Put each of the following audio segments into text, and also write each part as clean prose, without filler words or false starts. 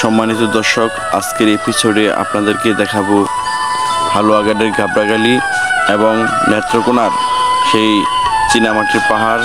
সম্মানিত দর্শক, আজকের এপিসোডে আপনাদেরকে দেখাবো হালুয়াঘাটের গাবড়াখালী এবং নেত্রকোনার সেই চীনামাটির পাহাড়।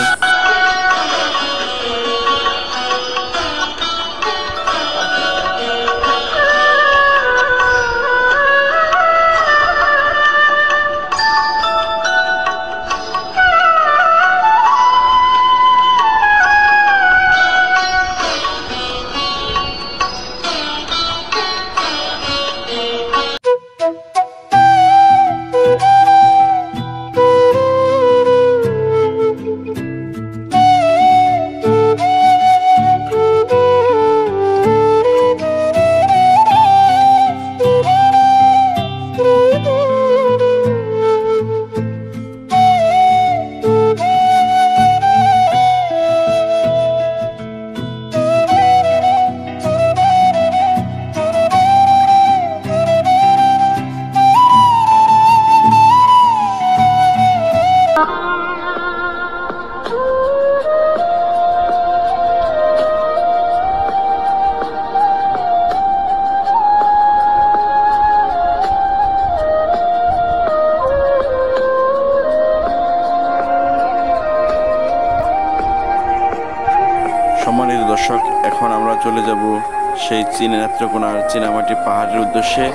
সম্মানিত দর্শক, এখন আমরা চলে যাব সেই নেত্রকোনার চীনামাটি পাহাড়ের উদ্দেশ্যে।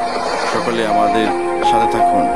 সকলে আমাদের সাথে থাকুন।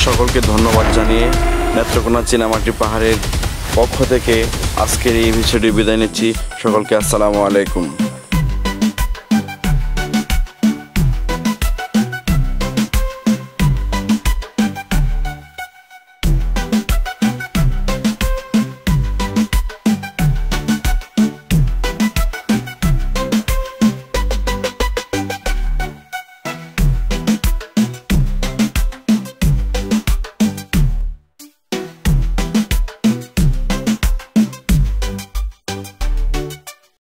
সকলকে ধন্যবাদ জানিয়ে নেত্রকোনা চীনামাটি পাহাড়ের পক্ষ থেকে আজকের এই এপিসোডে বিদায় নিচ্ছি। সকলকে আসসালামু আলাইকুম।